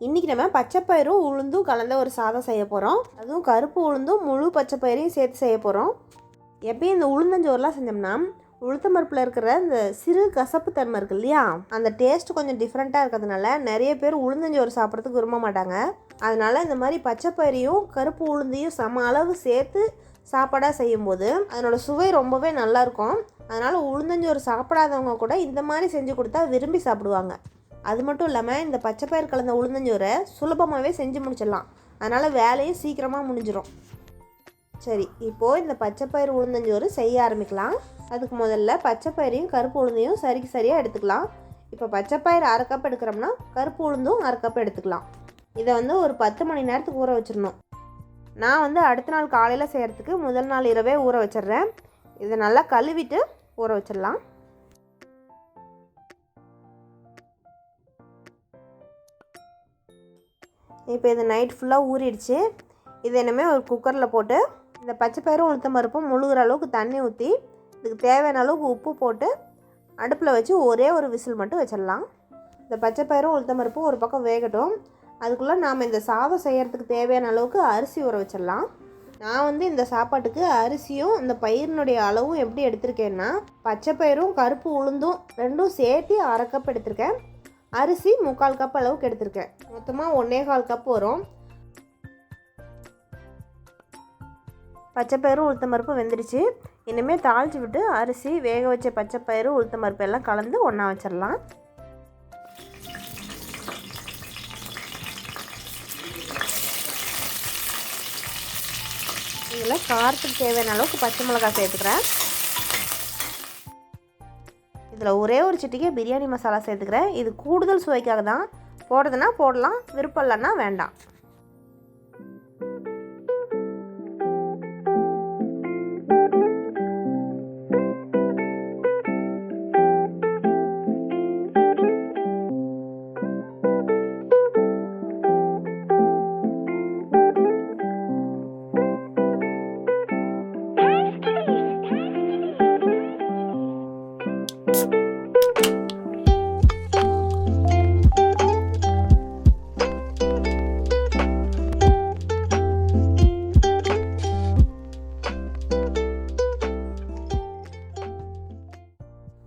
இன்றைக்கி நம்ம பச்சைப்பயிரும் உளுந்தும் கலந்த ஒரு சாதம் செய்ய போகிறோம். அதுவும் கருப்பு உளுந்தும் முழு பச்சைப்பயிரையும் சேர்த்து செய்ய போகிறோம். எப்பயும் இந்த உளுந்தஞ்சோறுலாம் செஞ்சோம்னா உளுத்தம்பருப்பில் இருக்கிற இந்த சிறு கசப்பு தன்மை இருக்குது இல்லையா, அந்த டேஸ்ட்டு கொஞ்சம் டிஃப்ரெண்ட்டாக இருக்கிறதுனால நிறைய பேர் உளுந்தஞ்சோறு சாப்பிட்றதுக்கு விரும்ப மாட்டாங்க. அதனால் இந்த மாதிரி பச்சைப்பயிரையும் கருப்பு உளுந்தையும் சம அளவு சேர்த்து சாப்பாடாக செய்யும்போது அதனோட சுவை ரொம்பவே நல்லாயிருக்கும். அதனால் உளுந்தஞ்சோறு சாப்பிடாதவங்க கூட இந்த மாதிரி செஞ்சு கொடுத்தா விரும்பி சாப்பிடுவாங்க. அது மட்டும் இல்லாமல் இந்த பச்சைப்பயிர் கலந்த உளுந்தஞ்சோரை சுலபமாகவே செஞ்சு முடிச்சிடலாம். அதனால் வேலையும் சீக்கிரமாக முடிஞ்சிடும். சரி, இப்போது இந்த பச்சைப்பயிர் உளுந்தஞ்சோறு செய்ய ஆரம்பிக்கலாம். அதுக்கு முதல்ல பச்சைப்பயிரையும் கருப்பு உளுந்தையும் சரியாக எடுத்துக்கலாம். இப்போ பச்சைப்பயிர் 1/2 கப் எடுக்கிறோம்னா கருப்பு உளுந்தும் 1/2 கப் எடுத்துக்கலாம். இதை ஒரு 10 மணி நேரத்துக்கு ஊற வச்சிடணும். நான் அடுத்த நாள் காலையில் செய்கிறதுக்கு முதல் நாள் இரவே ஊற வச்சிடுறேன். இதை நல்லா கழுவிட்டு ஊற வச்சிடலாம். இப்போ இது நைட் ஃபுல்லாக ஊறிடுச்சு. இது என்னமே ஒரு குக்கரில் போட்டு இந்த பச்சைப்பயிரும் உளுத்தம் பருப்பும் முழுகிற அளவுக்கு தண்ணி ஊற்றி இதுக்கு தேவையான அளவுக்கு உப்பு போட்டு அடுப்பில் வச்சு ஒரே ஒரு விசில் மட்டும் வச்சிடலாம். இந்த பச்சைப்பயிரும் உளுத்தம் பருப்பும் ஒரு பக்கம் வேகட்டும். அதுக்குள்ளே நாம் இந்த சாதம் செய்கிறதுக்கு தேவையான அளவுக்கு அரிசி ஊற வச்சிடலாம். நான் இந்த சாப்பாட்டுக்கு அரிசியும் இந்த பயிரினுடைய அளவும் எப்படி எடுத்திருக்கேன்னா, பச்சைப்பயிரும் கருப்பு உளுந்தும் ரெண்டும் சேர்த்து 1/2 கப் எடுத்திருக்கேன். அரிசி 3/4 கப் அளவுக்கு எடுத்திருக்கேன். மொத்தமாக 1/4 கப் வரும். பச்சைப்பயிரும் உளுத்தம் பருப்பும் வெந்துடுச்சு. இனிமேல் தாளித்து விட்டு அரிசி, வேக வச்ச பச்சைப்பயிறு, உளுத்தம் பருப்பு எல்லாம் கலந்து ஒன்றா வச்சிடலாம். இதில் காரத்துக்கு தேவையான அளவுக்கு பச்சை மிளகாய் சேர்த்துக்கிறேன். இதில் ஒரே ஒரு சிட்டிகை பிரியாணி மசாலா சேர்த்துக்கிறேன். இது கூடுதல் சுவைக்காக தான். போடுறதுனா போடலாம், விருப்பம் இல்லைன்னா வேண்டாம்.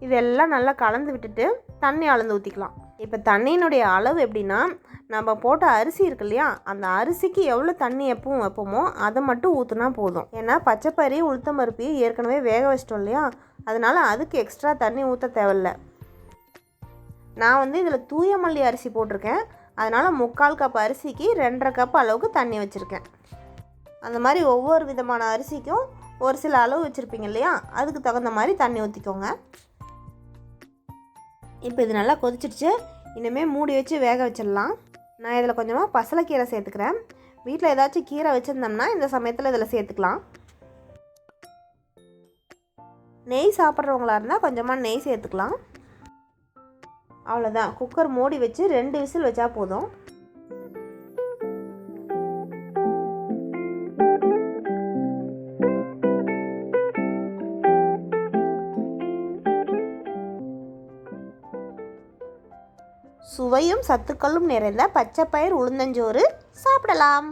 இதெல்லாம் நல்லா கலந்து விட்டுட்டு தண்ணி அளந்து ஊற்றிக்கலாம். இப்போ தண்ணியினுடைய அளவு எப்படின்னா, நம்ம போட்ட அரிசி இருக்கு இல்லையா, அந்த அரிசிக்கு எவ்வளோ தண்ணி எப்பவும் வைப்போமோ அதை மட்டும் ஊற்றினா போதும். ஏன்னா பச்சைப்பயிரையும் உளுத்தம் பருப்பையும் ஏற்கனவே வேக வச்சிட்டோம் இல்லையா, அதனால் அதுக்கு எக்ஸ்ட்ரா தண்ணி ஊற்ற தேவையில்ல. நான் இதில் தூய மல்லி அரிசி போட்டிருக்கேன். அதனால் 3/4 கப் அரிசிக்கு 2.5 கப் அளவுக்கு தண்ணி வச்சுருக்கேன். அந்த மாதிரி ஒவ்வொரு விதமான அரிசிக்கும் ஒரு சில அளவு வச்சுருப்பீங்க இல்லையா, அதுக்கு தகுந்த மாதிரி தண்ணி ஊற்றிக்கோங்க. இப்போ இது நல்லா கொதிச்சிடுச்சு. இனிமேல் மூடி வச்சு வேக வச்சிடலாம். நான் இதில் கொஞ்சமாக பசலைக்கீரை சேர்த்துக்கிறேன். வீட்டில் ஏதாச்சும் கீரை வச்சுருந்தோம்னா இந்த சமயத்தில் இதில் சேர்த்துக்கலாம். நெய் சாப்பிட்றவங்களா இருந்தால் கொஞ்சமாக நெய் சேர்த்துக்கலாம். அவ்வளோதான். குக்கர் மூடி வச்சு 2 விசில் வச்சா போதும். சுவையும் சத்துக்களும் நிறைந்த பச்சைப்பயிர் உளுந்தஞ்சோறு சாப்பிடலாம்.